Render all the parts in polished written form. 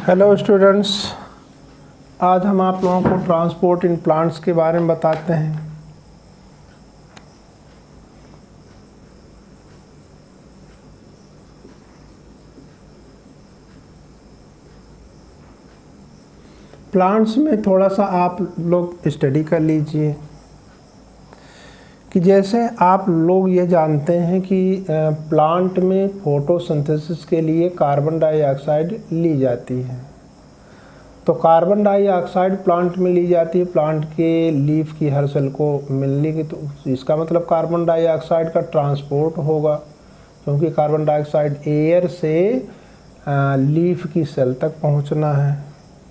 Hello students, आज हम आप लोगों को ट्रांसपोर्ट इन प्लांट्स के बारे में बताते हैं। प्लांट्स में थोड़ा सा आप लोग स्टडी कर लीजिए कि जैसे आप लोग ये जानते हैं कि प्लांट में फोटोसिंथेसिस के लिए कार्बन डाइऑक्साइड ली जाती है। तो कार्बन डाइऑक्साइड प्लांट में ली जाती है, प्लांट के लीफ की हर सेल को मिलने की, तो इसका मतलब कार्बन डाइऑक्साइड का ट्रांसपोर्ट होगा, क्योंकि कार्बन डाइऑक्साइड एयर से लीफ की सेल तक पहुंचना है।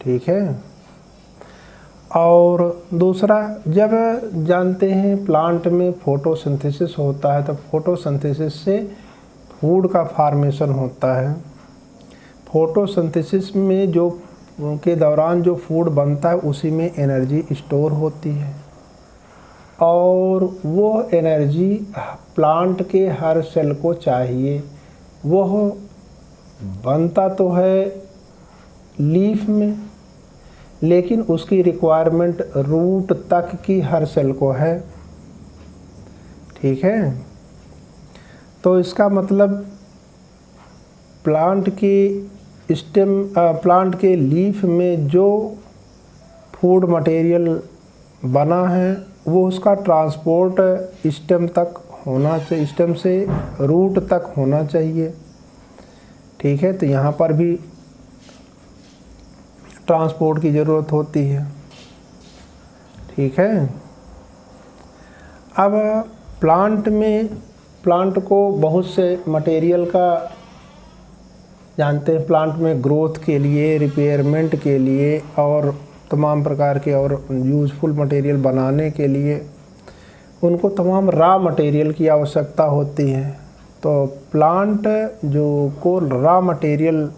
ठीक है। और दूसरा, जब जानते हैं प्लांट में फोटोसिंथेसिस होता है, तो फोटोसिंथेसिस से फूड का फॉर्मेशन होता है। फोटोसिंथेसिस में जो के दौरान जो फूड बनता है उसी में एनर्जी स्टोर होती है, और वो एनर्जी प्लांट के हर सेल को चाहिए। वह बनता तो है लीफ में, लेकिन उसकी रिक्वायरमेंट रूट तक की हर सेल को है। ठीक है। तो इसका मतलब प्लांट के लीफ में जो फूड मटेरियल बना है वो उसका ट्रांसपोर्ट स्टेम तक होना चाहिए, स्टेम से रूट तक होना चाहिए। ठीक है। तो यहाँ पर भी ट्रांसपोर्ट की ज़रूरत होती है। ठीक है। अब प्लांट को बहुत से मटेरियल का जानते हैं। प्लांट में ग्रोथ के लिए, रिपेयरमेंट के लिए और तमाम प्रकार के और यूज़फुल मटेरियल बनाने के लिए उनको तमाम रॉ मटेरियल की आवश्यकता होती है। तो प्लांट को रॉ मटेरियल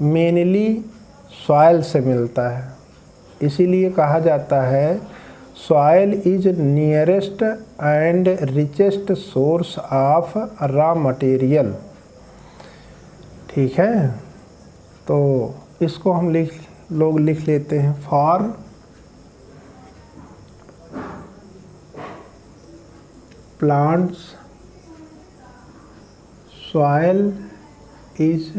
मेनली सॉइल से मिलता है, इसीलिए कहा जाता है soil is nearest and richest source of raw material. ठीक है। तो इसको हम लोग लिख लेते हैं। For plants soil is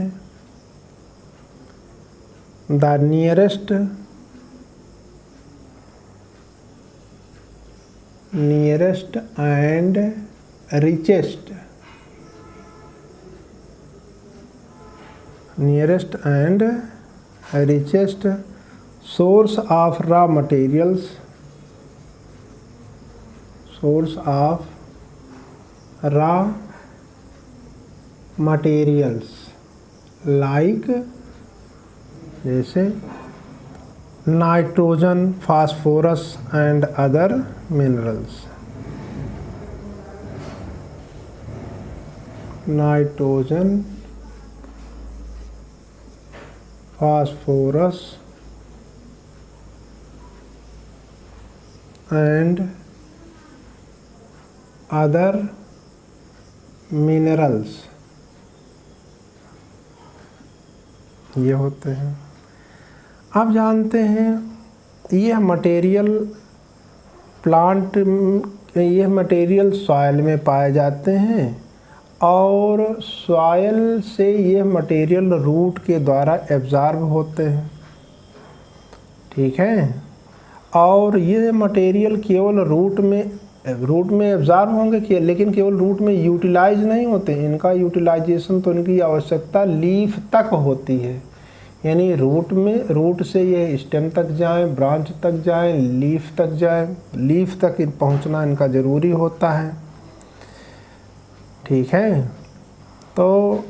the nearest and richest source of raw materials like जैसे nitrogen, phosphorus and other minerals. Nitrogen, phosphorus and other minerals ये होते हैं। आप जानते हैं यह मटेरियल सॉइल में पाए जाते हैं, और सॉइल से ये मटेरियल रूट के द्वारा एब्ज़ॉर्ब होते हैं। ठीक है। और ये मटेरियल केवल रूट में एब्ज़ॉर्ब होंगे, लेकिन केवल रूट में यूटिलाइज नहीं होते। इनका यूटिलाइजेशन तो इनकी आवश्यकता लीफ तक होती है, यानी रूट से ये स्टेम तक जाएं, ब्रांच तक जाएं, लीफ तक जाएं, लीफ तक पहुंचना इनका ज़रूरी होता है। ठीक है। तो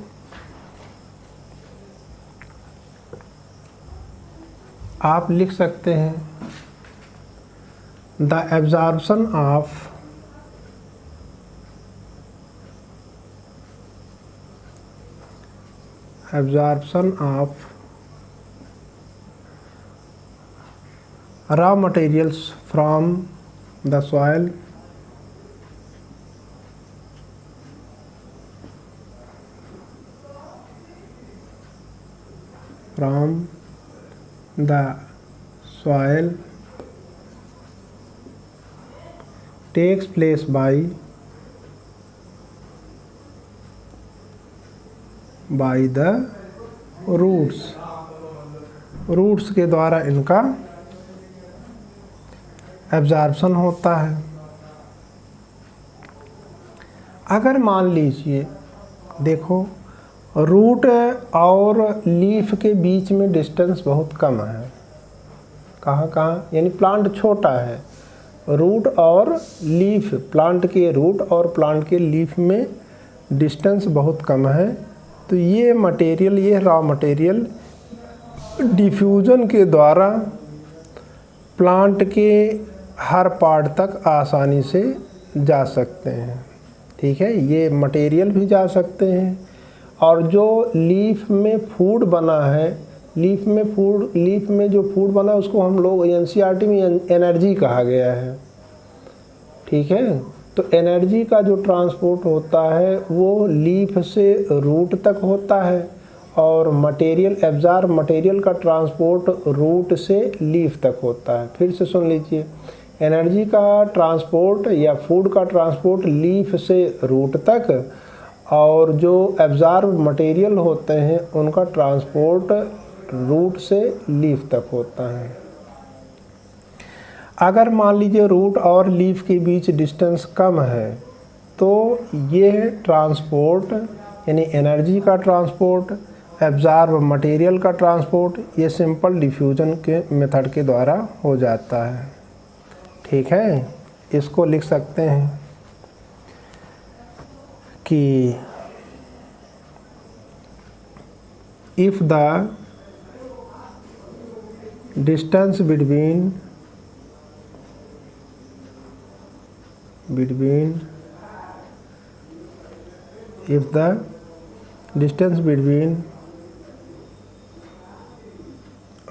आप लिख सकते हैं the absorption of raw materials from the soil from the soil takes place by the roots के द्वारा इनका एब्जॉर्प्शन होता है। अगर मान लीजिए देखो रूट और लीफ के बीच में डिस्टेंस बहुत कम है, कहाँ यानी प्लांट छोटा है, रूट और लीफ, प्लांट के रूट और प्लांट के लीफ में डिस्टेंस बहुत कम है, तो ये मटेरियल, ये रॉ मटेरियल डिफ्यूजन के द्वारा प्लांट के हर पार्ट तक आसानी से जा सकते हैं। ठीक है, ये मटेरियल भी जा सकते हैं। और जो लीफ में फूड बना है, लीफ में जो फूड बना है उसको हम लोग एनसीईआरटी में एनर्जी कहा गया है। ठीक है, तो एनर्जी का जो ट्रांसपोर्ट होता है वो लीफ से रूट तक होता है और मटेरियल का ट्रांसपोर्ट रूट से लीफ तक होता है। फिर से सुन लीजिए, एनर्जी का ट्रांसपोर्ट या फूड का ट्रांसपोर्ट लीफ से रूट तक, और जो एब्जॉर्ब मटेरियल होते हैं उनका ट्रांसपोर्ट रूट से लीफ तक होता है। अगर मान लीजिए रूट और लीफ के बीच डिस्टेंस कम है तो ये ट्रांसपोर्ट यानी एनर्जी का ट्रांसपोर्ट, एब्जॉर्ब मटेरियल का ट्रांसपोर्ट, ये सिंपल डिफ्यूजन के मेथड के द्वारा हो जाता है। ठीक है, इसको लिख सकते हैं कि if the distance between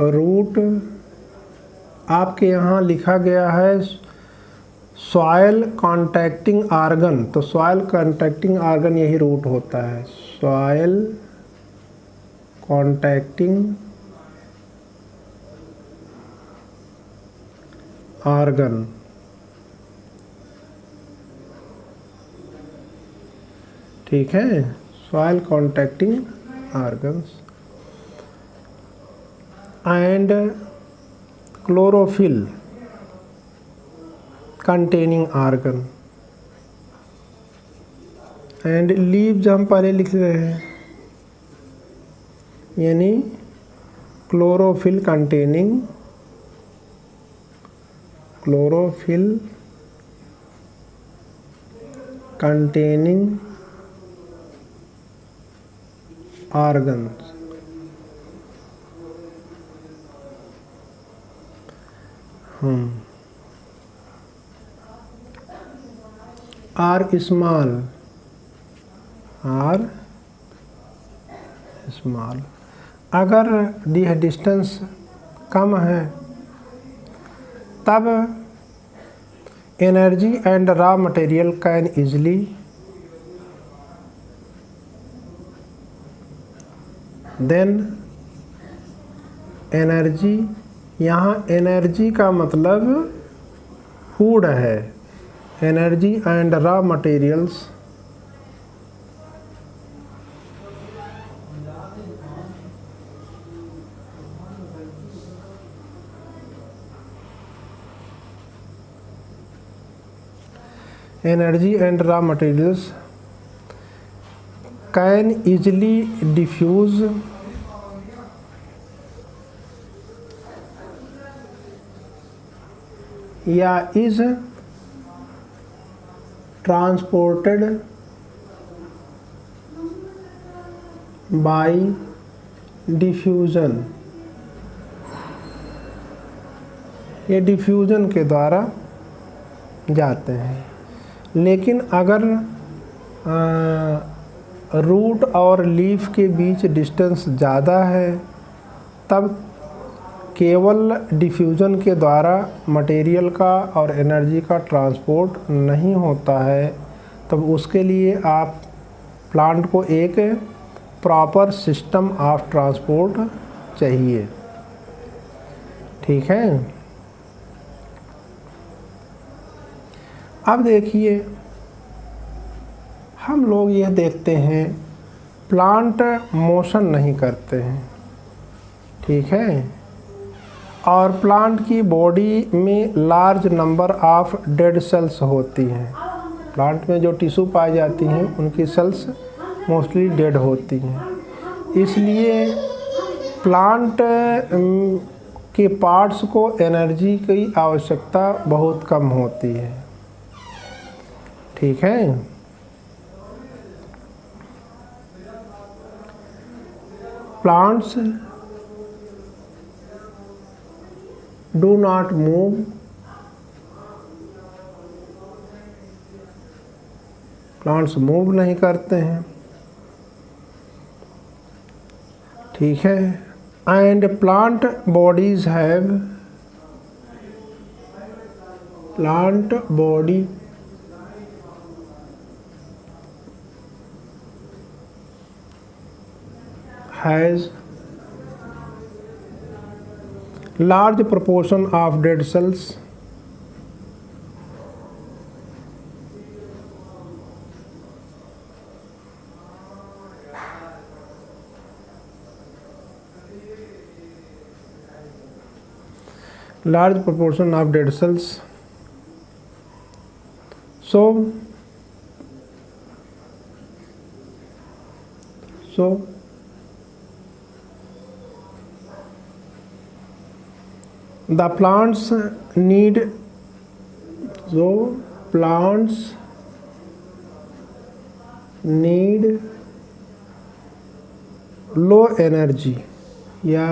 root, आपके यहाँ लिखा गया है सॉइल कॉन्टैक्टिंग आर्गन, तो सॉइल कॉन्टैक्टिंग आर्गन यही रूट होता है, सॉइल कॉन्टैक्टिंग आर्गन। ठीक है, soil contacting organs and chlorophyll containing organ and leaves हम पहले लिख रहे हैं, यानी chlorophyll containing organs are small. अगर यह डिस्टेंस कम है तब energy and raw material can easily then energy, यहाँ एनर्जी का मतलब फूड है, energy and raw materials can easily diffuse या is transported by diffusion, ये डिफ्यूजन के द्वारा जाते हैं। लेकिन अगर रूट और लीफ के बीच डिस्टेंस ज़्यादा है तब केवल डिफ्यूज़न के द्वारा मटेरियल का और एनर्जी का ट्रांसपोर्ट नहीं होता है, तब उसके लिए आप प्लांट को एक प्रॉपर सिस्टम ऑफ ट्रांसपोर्ट चाहिए। ठीक है। अब देखिए, हम लोग यह देखते हैं प्लांट मोशन नहीं करते हैं, ठीक है, और प्लांट की बॉडी में large number of dead cells होती हैं। प्लांट में जो टिश्यू पाई जाती हैं उनकी सेल्स मोस्टली डेड होती हैं, इसलिए प्लांट के पार्ट्स को एनर्जी की आवश्यकता बहुत कम होती है, ठीक है। Plants do not move, plants move नहीं करते हैं, ठीक है। And plant bodies have, plant body has large proportion of dead cells, large proportion of dead cells. So the plants need, so plants need low energy या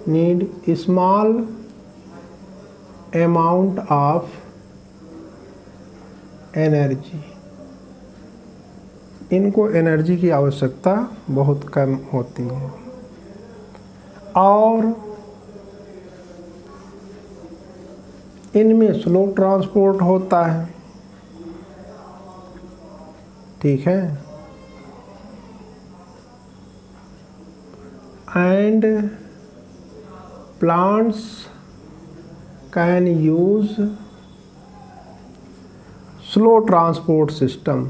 need small amount of energy, इनको energy की आवश्यकता बहुत कम होती है और इनमें slow transport होता है, ठीक है। And plants can use slow transport system,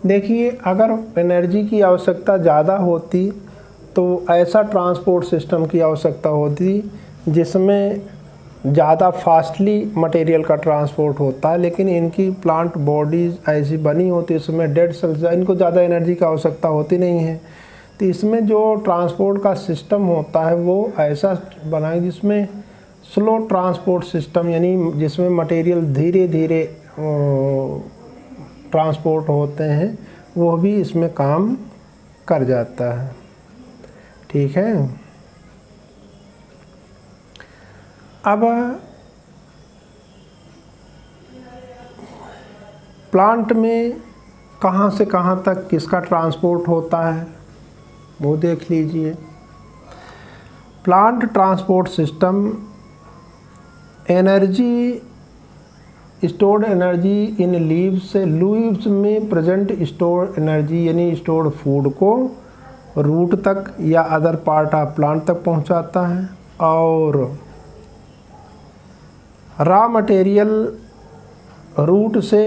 देखिए अगर एनर्जी की आवश्यकता ज़्यादा होती तो ऐसा ट्रांसपोर्ट सिस्टम की आवश्यकता होती जिसमें ज़्यादा फास्टली मटेरियल का ट्रांसपोर्ट होता है, लेकिन इनकी प्लांट बॉडीज़ ऐसी बनी होती है इसमें डेड सेल्स, इनको ज़्यादा एनर्जी की आवश्यकता होती नहीं है, तो इसमें जो ट्रांसपोर्ट का सिस्टम होता है वो ऐसा बनाए जिसमें स्लो ट्रांसपोर्ट सिस्टम, यानी जिसमें मटेरियल धीरे धीरे ट्रांसपोर्ट होते हैं, वो भी इसमें काम कर जाता है, ठीक है। अब प्लांट में कहाँ से कहाँ तक किसका ट्रांसपोर्ट होता है वो देख लीजिए। Plant transport system, energy stored energy in leaves, leaves में प्रेजेंट स्टोर्ड एनर्जी यानी स्टोर्ड फूड को रूट तक या अदर पार्ट ऑफ प्लांट तक पहुंचाता है, और रॉ मटेरियल रूट से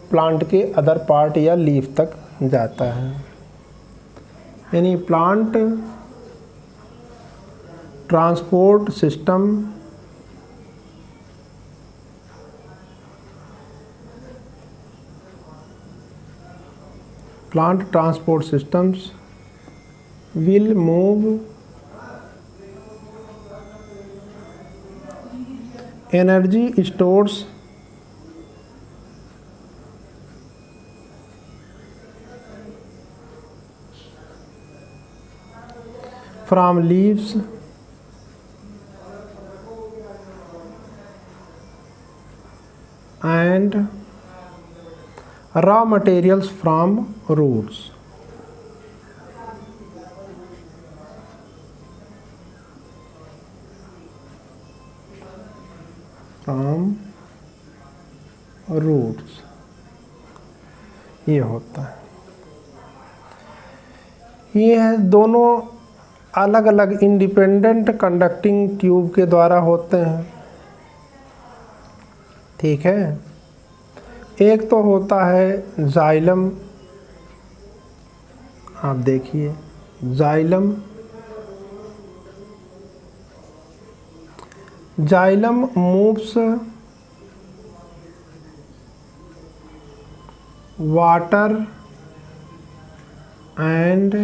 प्लांट के अदर पार्ट या लीफ तक जाता है, यानी plant transport system plant transport systems will move energy stores from leaves and raw materials from roots. From roots. ये होता है। ये है दोनों अलग अलग इंडिपेंडेंट कंडक्टिंग ट्यूब के द्वारा होते हैं। ठीक है, एक तो होता है जाइलम। आप देखिए xylem, xylem moves water and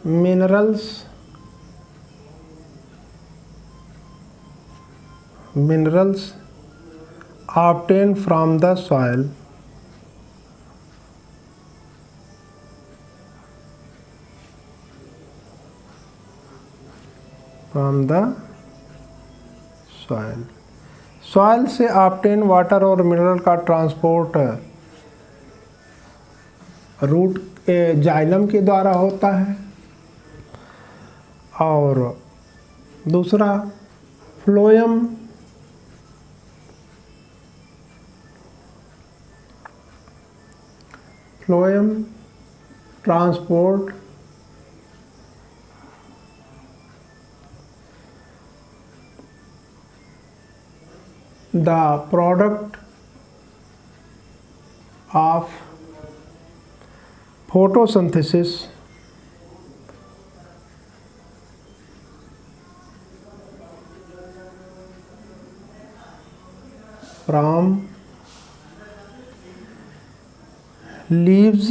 minerals obtained from the soil. Soil से ऑब्टेन वाटर और मिनरल का ट्रांसपोर्ट रूट जाइलम के द्वारा होता है, और दूसरा phloem transport the product of photosynthesis from leaves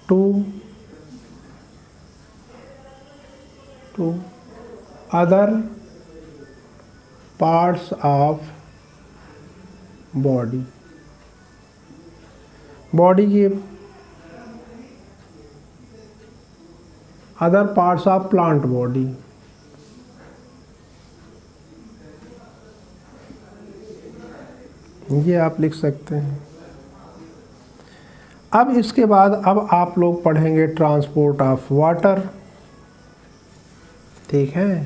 to other parts of body के other parts of plant body. ये आप लिख सकते हैं। अब इसके बाद अब आप लोग पढ़ेंगे ट्रांसपोर्ट ऑफ वाटर। ठीक है,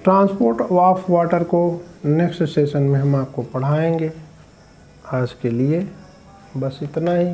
ट्रांसपोर्ट ऑफ वाटर को नेक्स्ट सेशन में हम आपको पढ़ाएंगे। आज के लिए बस इतना ही।